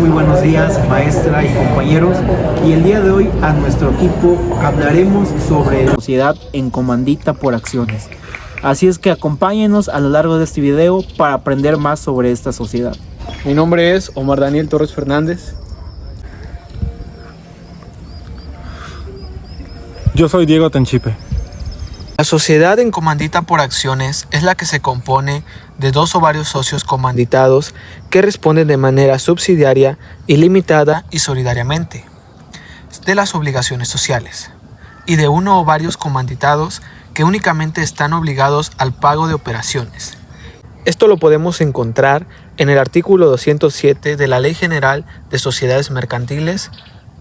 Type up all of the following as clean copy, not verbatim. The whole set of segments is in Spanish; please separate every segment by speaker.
Speaker 1: Muy buenos días, maestra y compañeros. Y el día de hoy a nuestro equipo hablaremos sobre la sociedad en comandita por acciones. Así es que acompáñenos a lo largo de este video para aprender más sobre esta sociedad.
Speaker 2: Mi nombre es Omar Daniel Torres Fernández.
Speaker 3: Yo soy Diego Tenchipe.
Speaker 4: La sociedad en comandita por acciones es la que se compone de dos o varios socios comanditados que responden de manera subsidiaria, ilimitada y solidariamente de las obligaciones sociales, y de uno o varios comanditados que únicamente están obligados al pago de operaciones. Esto lo podemos encontrar en el artículo 207 de la Ley General de Sociedades Mercantiles.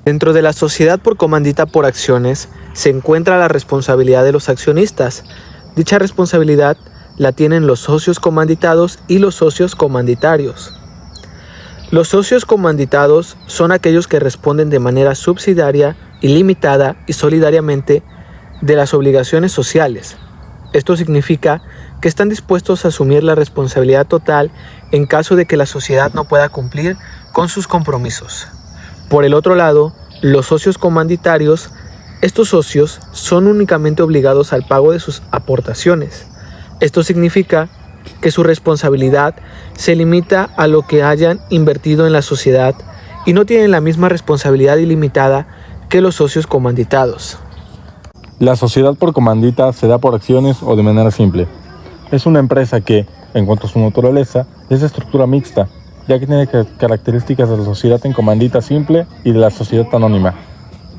Speaker 4: Dentro de la sociedad por comandita por acciones se encuentra la responsabilidad de los accionistas. Dicha responsabilidad la tienen los socios comanditados y los socios comanditarios. Los socios comanditados son aquellos que responden de manera subsidiaria, ilimitada y solidariamente de las obligaciones sociales. Esto significa que están dispuestos a asumir la responsabilidad total en caso de que la sociedad no pueda cumplir con sus compromisos. Por el otro lado, los socios comanditarios, estos socios son únicamente obligados al pago de sus aportaciones. Esto significa que su responsabilidad se limita a lo que hayan invertido en la sociedad y no tienen la misma responsabilidad ilimitada que los socios comanditados.
Speaker 3: La sociedad por comandita se da por acciones o de manera simple. Es una empresa que, en cuanto a su naturaleza, es de estructura mixta, ya que tiene características de la sociedad en comandita simple y de la sociedad anónima.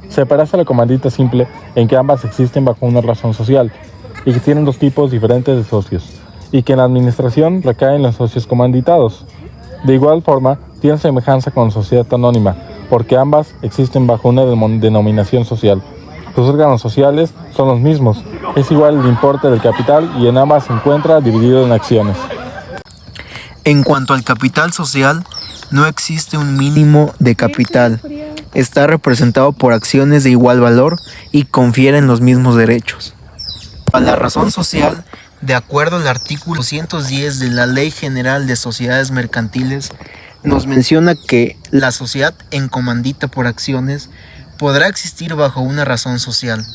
Speaker 3: Se parece a la comandita simple en que ambas existen bajo una razón social y que tienen dos tipos diferentes de socios, y que en la administración recaen los socios comanditados. De igual forma, tiene semejanza con la sociedad anónima, porque ambas existen bajo una denominación social. Sus órganos sociales son los mismos, es igual el importe del capital y en ambas se encuentra dividido en acciones.
Speaker 4: En cuanto al capital social, no existe un mínimo de capital. Está representado por acciones de igual valor y confieren los mismos derechos. A la razón social, de acuerdo al artículo 210 de la Ley General de Sociedades Mercantiles, nos menciona que la sociedad en comandita por acciones podrá existir bajo una razón social,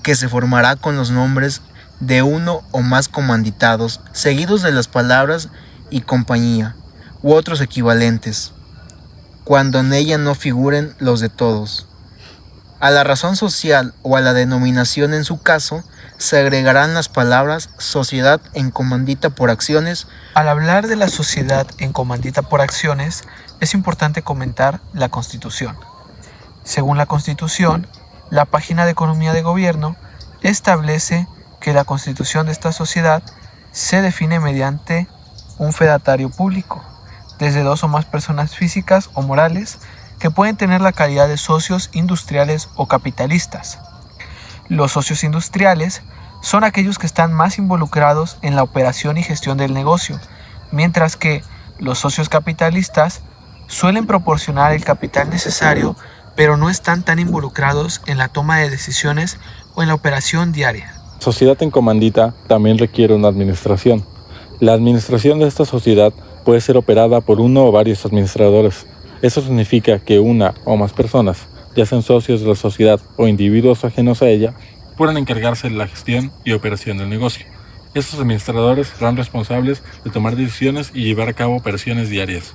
Speaker 4: que se formará con los nombres de uno o más comanditados, seguidos de las palabras y compañía, u otros equivalentes, cuando en ella no figuren los de todos. A la razón social o a la denominación en su caso, se agregarán las palabras sociedad en comandita por acciones. Al hablar de la sociedad en comandita por acciones, es importante comentar la Constitución. Según la Constitución, la página de Economía de Gobierno establece que la constitución de esta sociedad se define mediante un fedatario público, desde dos o más personas físicas o morales que pueden tener la calidad de socios industriales o capitalistas. Los socios industriales son aquellos que están más involucrados en la operación y gestión del negocio, mientras que los socios capitalistas suelen proporcionar el capital necesario, pero no están tan involucrados en la toma de decisiones o en la operación diaria.
Speaker 3: La sociedad en comandita también requiere una administración. La administración de esta sociedad puede ser operada por uno o varios administradores. Eso significa que una o más personas, ya sean socios de la sociedad o individuos ajenos a ella, pueden encargarse de la gestión y operación del negocio. Estos administradores serán responsables de tomar decisiones y llevar a cabo operaciones diarias.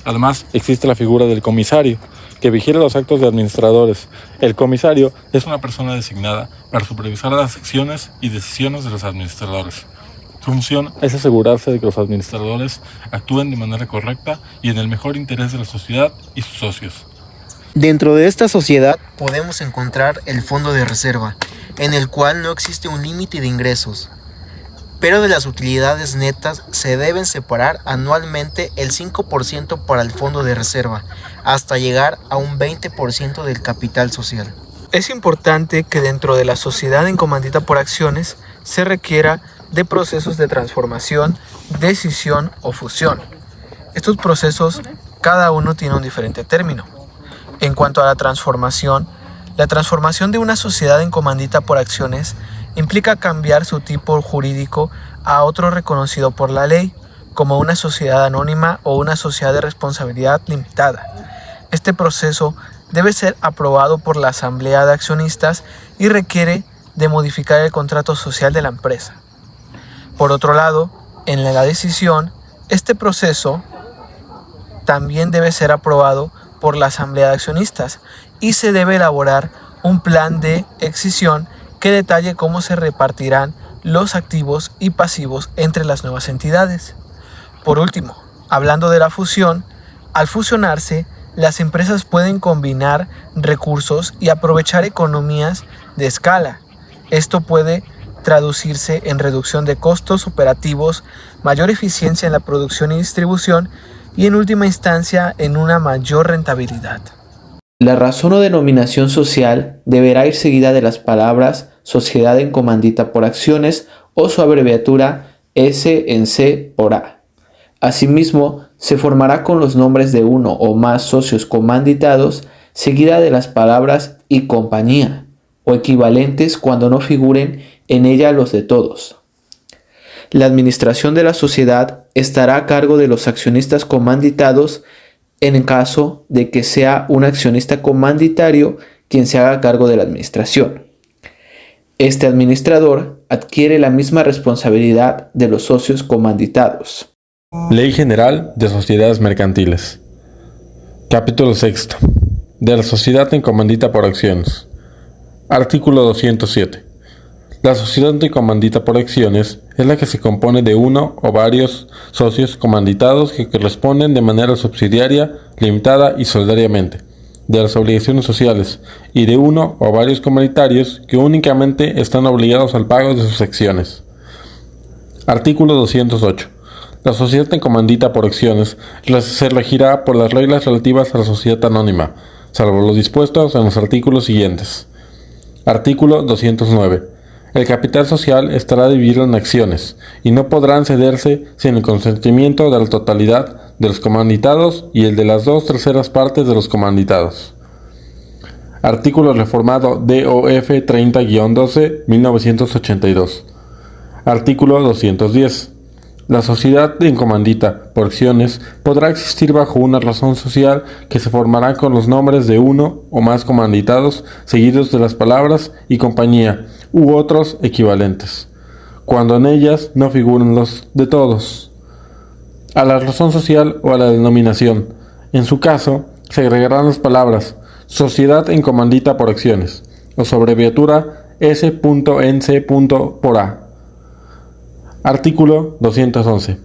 Speaker 3: Además, existe la figura del comisario, que vigila los actos de administradores. El comisario es una persona designada para supervisar las acciones y decisiones de los administradores. Su función es asegurarse de que los administradores actúen de manera correcta y en el mejor interés de la sociedad y sus socios.
Speaker 4: Dentro de esta sociedad podemos encontrar el fondo de reserva, en el cual no existe un límite de ingresos, pero de las utilidades netas se deben separar anualmente el 5% para el fondo de reserva, hasta llegar a un 20% del capital social. Es importante que dentro de la sociedad en comandita por acciones se requiera de procesos de transformación, decisión o fusión. Estos procesos, cada uno tiene un diferente término. En cuanto a la transformación de una sociedad en comandita por acciones implica cambiar su tipo jurídico a otro reconocido por la ley, como una sociedad anónima o una sociedad de responsabilidad limitada.
Speaker 2: Este proceso debe ser aprobado por la Asamblea de Accionistas y requiere de modificar el contrato social de la empresa. Por otro lado, en la decisión, este proceso también debe ser aprobado por la Asamblea de Accionistas y se debe elaborar un plan de escisión que detalle cómo se repartirán los activos y pasivos entre las nuevas entidades. Por último, hablando de la fusión, al fusionarse, las empresas pueden combinar recursos y aprovechar economías de escala. Esto puede traducirse en reducción de costos operativos, mayor eficiencia en la producción y distribución y en última instancia en una mayor rentabilidad.
Speaker 5: La razón o denominación social deberá ir seguida de las palabras sociedad en comandita por acciones o su abreviatura S.en.C. por A. Asimismo, se formará con los nombres de uno o más socios comanditados seguida de las palabras y compañía o equivalentes cuando no figuren en ella los de todos. La administración de la sociedad estará a cargo de los accionistas comanditados en caso de que sea un accionista comanditario quien se haga cargo de la administración. Este administrador adquiere la misma responsabilidad de los socios comanditados.
Speaker 3: Ley General de Sociedades Mercantiles. Capítulo 6. De la sociedad en comandita por acciones. Artículo 207. La sociedad en comandita por acciones es la que se compone de uno o varios socios comanditados que corresponden de manera subsidiaria, limitada y solidariamente de las obligaciones sociales y de uno o varios comunitarios que únicamente están obligados al pago de sus acciones. Artículo 208. La sociedad en comandita por acciones se regirá por las reglas relativas a la sociedad anónima, salvo los dispuestos en los artículos siguientes. Artículo 209. El capital social estará dividido en acciones y no podrán cederse sin el consentimiento de la totalidad de los comanditados y el de las 2/3 partes de los comanditados. Artículo reformado DOF 30-12, 1982. Artículo 210. La sociedad en comandita por acciones podrá existir bajo una razón social que se formará con los nombres de uno o más comanditados seguidos de las palabras y compañía u otros equivalentes, cuando en ellas no figuren los de todos, a la razón social o a la denominación. En su caso, se agregarán las palabras sociedad en comandita por acciones o su abreviatura S.en.C. por A. Artículo 211.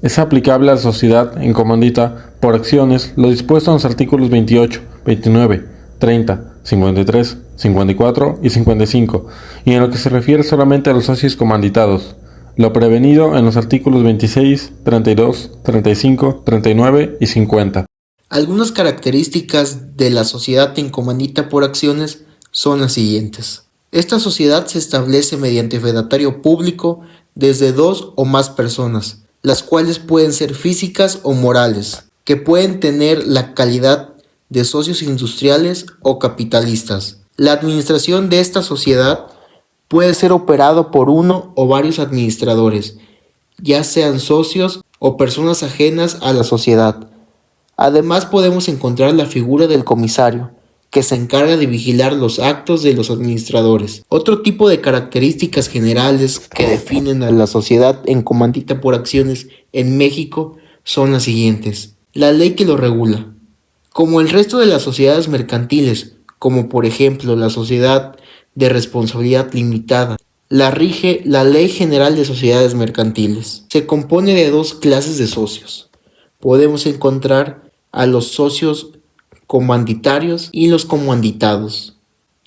Speaker 3: Es aplicable a la sociedad en comandita por acciones lo dispuesto en los artículos 28, 29, 30, 53, 54 y 55, y en lo que se refiere solamente a los socios comanditados, lo prevenido en los artículos 26, 32, 35, 39 y 50.
Speaker 4: Algunas características de la sociedad en comandita por acciones son las siguientes. Esta sociedad se establece mediante fedatario público desde 2 o más personas, las cuales pueden ser físicas o morales, que pueden tener la calidad de socios industriales o capitalistas. La administración de esta sociedad puede ser operado por uno o varios administradores, ya sean socios o personas ajenas a la sociedad. Además podemos encontrar la figura del comisario, que se encarga de vigilar los actos de los administradores. Otro tipo de características generales que definen a la sociedad en comandita por acciones en México son las siguientes. La ley que lo regula. Como el resto de las sociedades mercantiles, como por ejemplo la sociedad de responsabilidad limitada, la rige la Ley General de Sociedades Mercantiles. Se compone de 2 clases de socios. Podemos encontrar a los socios comanditarios y los comanditados.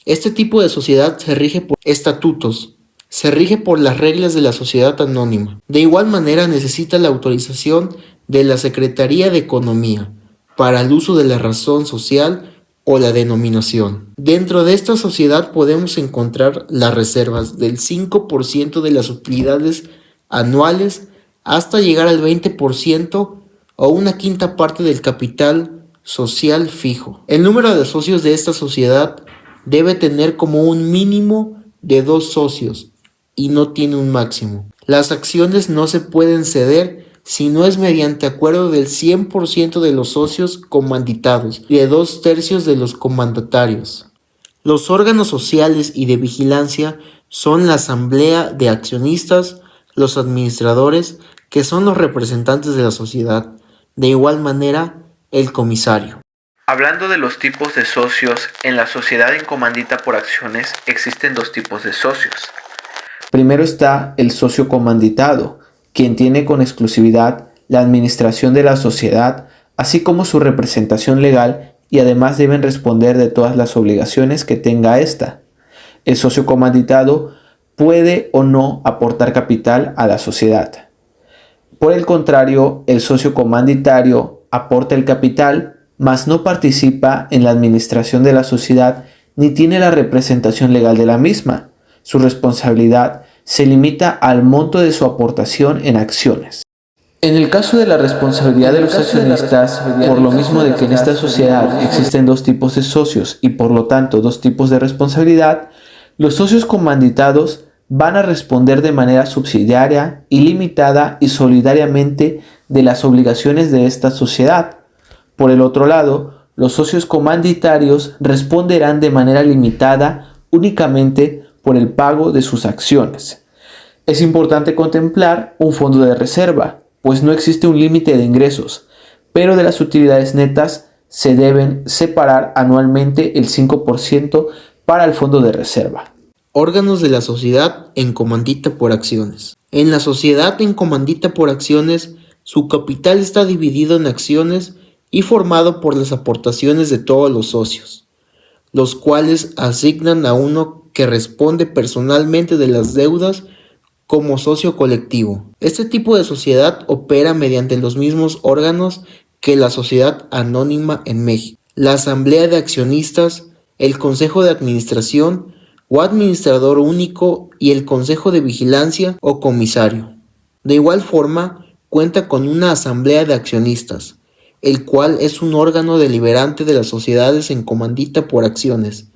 Speaker 4: Este tipo de sociedad se rige por estatutos, se rige por las reglas de la sociedad anónima. De igual manera necesita la autorización de la Secretaría de Economía para el uso de la razón social o la denominación. Dentro de esta sociedad podemos encontrar las reservas del 5% de las utilidades anuales hasta llegar al 20% o una quinta parte del capital social fijo. El número de socios de esta sociedad debe tener como un mínimo de 2 socios y no tiene un máximo. Las acciones no se pueden ceder si no es mediante acuerdo del 100% de los socios comanditados y de 2/3 de los comandatarios. Los órganos sociales y de vigilancia son la asamblea de accionistas, los administradores, que son los representantes de la sociedad, de igual manera el comisario.
Speaker 5: Hablando de los tipos de socios, en la sociedad en comandita por acciones existen dos tipos de socios. Primero está el socio comanditado, quien tiene con exclusividad la administración de la sociedad, así como su representación legal, y además deben responder de todas las obligaciones que tenga ésta. El socio comanditado puede o no aportar capital a la sociedad. Por el contrario, el socio comanditario aporta el capital, mas no participa en la administración de la sociedad ni tiene la representación legal de la misma. Su responsabilidad se limita al monto de su aportación en acciones. En el caso de la responsabilidad de los accionistas, por lo mismo de que en esta sociedad existen dos tipos de socios y por lo tanto dos tipos de responsabilidad, los socios comanditados van a responder de manera subsidiaria, ilimitada y solidariamente de las obligaciones de esta sociedad. Por el otro lado, los socios comanditarios responderán de manera limitada únicamente por el pago de sus acciones. Es importante contemplar un fondo de reserva, pues no existe un límite de ingresos, pero de las utilidades netas se deben separar anualmente el 5% para el fondo de reserva.
Speaker 4: Órganos de la sociedad en comandita por acciones. En la sociedad en comandita por acciones, su capital está dividido en acciones y formado por las aportaciones de todos los socios, los cuales asignan a uno que responde personalmente de las deudas como socio colectivo. Este tipo de sociedad opera mediante los mismos órganos que la sociedad anónima en México: la asamblea de accionistas, el consejo de administración o administrador único y el consejo de vigilancia o comisario. De igual forma, cuenta con una asamblea de accionistas, el cual es un órgano deliberante de las sociedades en comandita por acciones.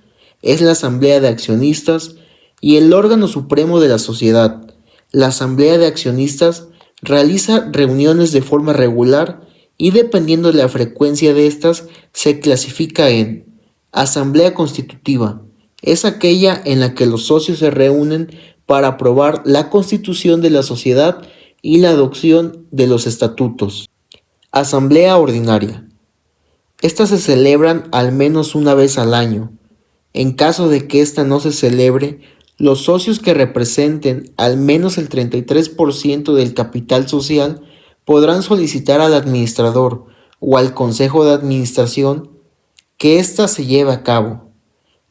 Speaker 4: Es la asamblea de accionistas y el órgano supremo de la sociedad. La asamblea de accionistas realiza reuniones de forma regular y dependiendo de la frecuencia de estas se clasifica en asamblea constitutiva. Es aquella en la que los socios se reúnen para aprobar la constitución de la sociedad y la adopción de los estatutos. Asamblea ordinaria. Estas se celebran al menos una vez al año. En caso de que ésta no se celebre, los socios que representen al menos el 33% del capital social podrán solicitar al administrador o al consejo de administración que ésta se lleve a cabo.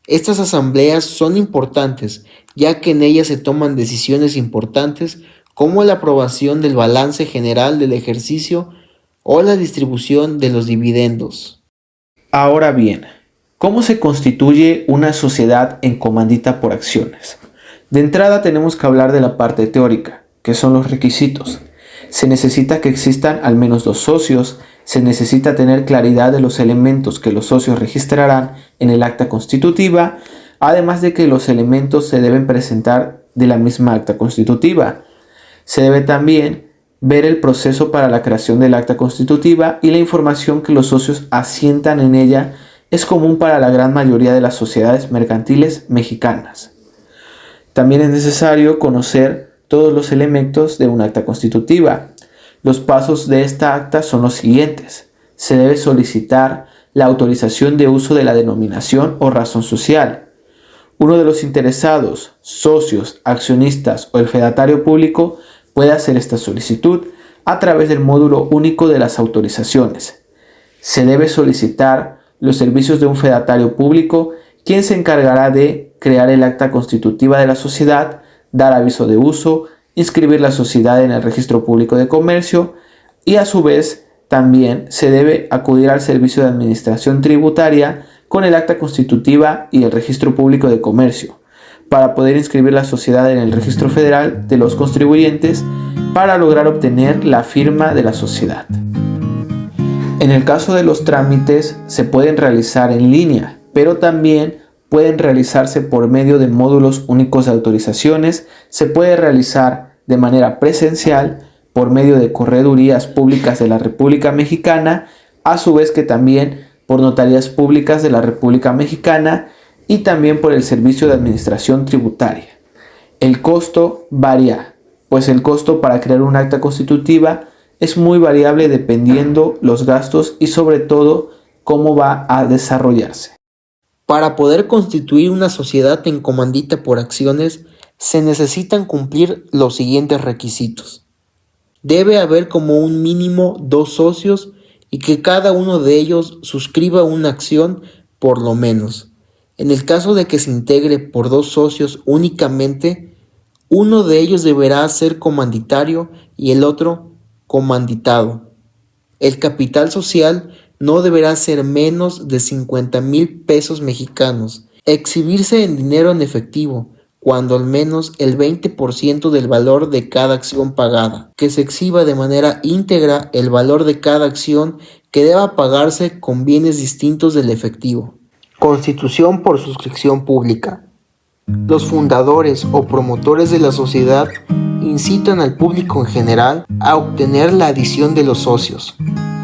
Speaker 4: Estas asambleas son importantes, ya que en ellas se toman decisiones importantes como la aprobación del balance general del ejercicio o la distribución de los dividendos.
Speaker 5: Ahora bien, ¿cómo se constituye una sociedad en comandita por acciones? De entrada tenemos que hablar de la parte teórica, que son los requisitos. Se necesita que existan al menos 2 socios, se necesita tener claridad de los elementos que los socios registrarán en el acta constitutiva, además de que los elementos se deben presentar de la misma acta constitutiva. Se debe también ver el proceso para la creación del acta constitutiva y la información que los socios asientan en ella es común para la gran mayoría de las sociedades mercantiles mexicanas. También es necesario conocer todos los elementos de un acta constitutiva. Los pasos de esta acta son los siguientes. Se debe solicitar la autorización de uso de la denominación o razón social. Uno de los interesados, socios, accionistas o el fedatario público puede hacer esta solicitud a través del módulo único de las autorizaciones. Se debe solicitar los servicios de un fedatario público, quien se encargará de crear el acta constitutiva de la sociedad, dar aviso de uso, inscribir la sociedad en el registro público de comercio y a su vez también se debe acudir al servicio de administración tributaria con el acta constitutiva y el registro público de comercio para poder inscribir la sociedad en el registro federal de los contribuyentes para lograr obtener la firma de la sociedad. En el caso de los trámites se pueden realizar en línea, pero también pueden realizarse por medio de módulos únicos de autorizaciones, se puede realizar de manera presencial, por medio de corredurías públicas de la República Mexicana, a su vez que también por notarías públicas de la República Mexicana y también por el Servicio de Administración Tributaria. El costo varía, pues el costo para crear un acta constitutiva es muy variable dependiendo los gastos y sobre todo cómo va a desarrollarse.
Speaker 4: Para poder constituir una sociedad en comandita por acciones, se necesitan cumplir los siguientes requisitos. Debe haber como un mínimo 2 socios y que cada uno de ellos suscriba una acción por lo menos. En el caso de que se integre por 2 socios únicamente, uno de ellos deberá ser comanditario y el otro comanditado. El capital social no deberá ser menos de 50,000 pesos mexicanos. Exhibirse en dinero en efectivo, cuando al menos el 20% del valor de cada acción pagada. Que se exhiba de manera íntegra el valor de cada acción que deba pagarse con bienes distintos del efectivo. Constitución por suscripción pública. Los fundadores o promotores de la sociedad incitan al público en general a obtener la adición de los socios.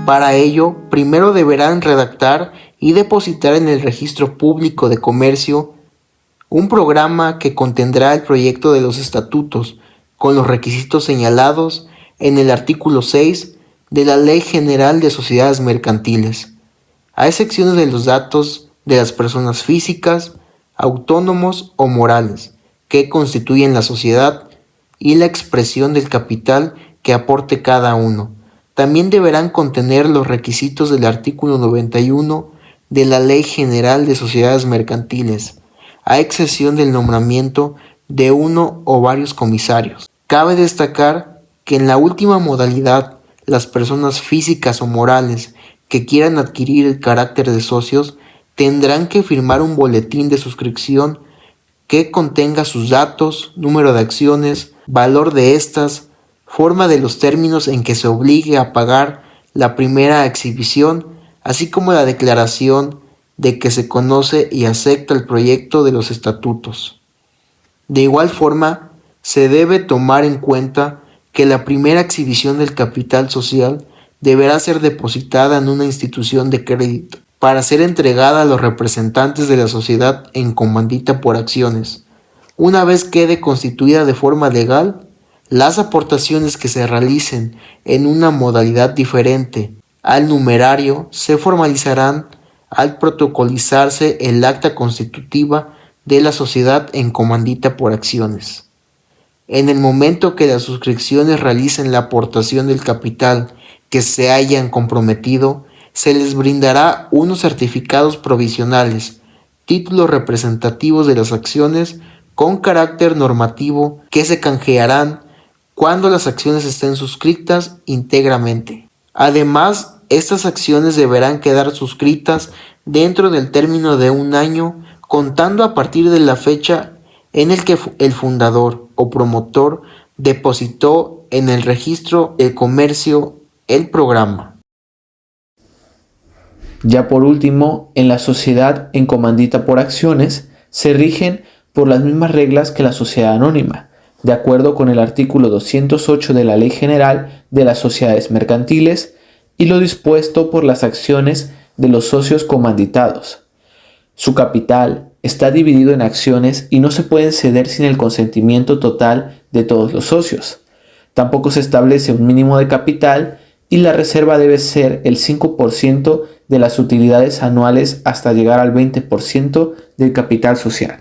Speaker 4: Para ello, primero deberán redactar y depositar en el Registro Público de Comercio un programa que contendrá el proyecto de los estatutos con los requisitos señalados en el artículo 6 de la Ley General de Sociedades Mercantiles. Hay excepciones de los datos de las personas físicas, autónomos o morales que constituyen la sociedad y la expresión del capital que aporte cada uno. También deberán contener los requisitos del artículo 91 de la Ley General de Sociedades Mercantiles, a excepción del nombramiento de uno o varios comisarios. Cabe destacar que en la última modalidad, las personas físicas o morales que quieran adquirir el carácter de socios tendrán que firmar un boletín de suscripción que contenga sus datos, número de acciones, valor de estas, forma de los términos en que se obligue a pagar la primera exhibición, así como la declaración de que se conoce y acepta el proyecto de los estatutos. De igual forma, se debe tomar en cuenta que la primera exhibición del capital social deberá ser depositada en una institución de crédito para ser entregada a los representantes de la sociedad en comandita por acciones. Una vez quede constituida de forma legal, las aportaciones que se realicen en una modalidad diferente al numerario se formalizarán al protocolizarse el acta constitutiva de la sociedad en comandita por acciones. En el momento que las suscripciones realicen la aportación del capital que se hayan comprometido, se les brindará unos certificados provisionales, títulos representativos de las acciones con carácter normativo que se canjearán cuando las acciones estén suscritas íntegramente. Además, estas acciones deberán quedar suscritas dentro del término de 1 año, contando a partir de la fecha en el que el fundador o promotor depositó en el registro de comercio el programa.
Speaker 5: Ya por último, en la sociedad en comandita por acciones se rigen por las mismas reglas que la sociedad anónima, de acuerdo con el artículo 208 de la Ley General de las Sociedades Mercantiles y lo dispuesto por las acciones de los socios comanditados. Su capital está dividido en acciones y no se pueden ceder sin el consentimiento total de todos los socios. Tampoco se establece un mínimo de capital y la reserva debe ser el 5% de las utilidades anuales hasta llegar al 20% del capital social.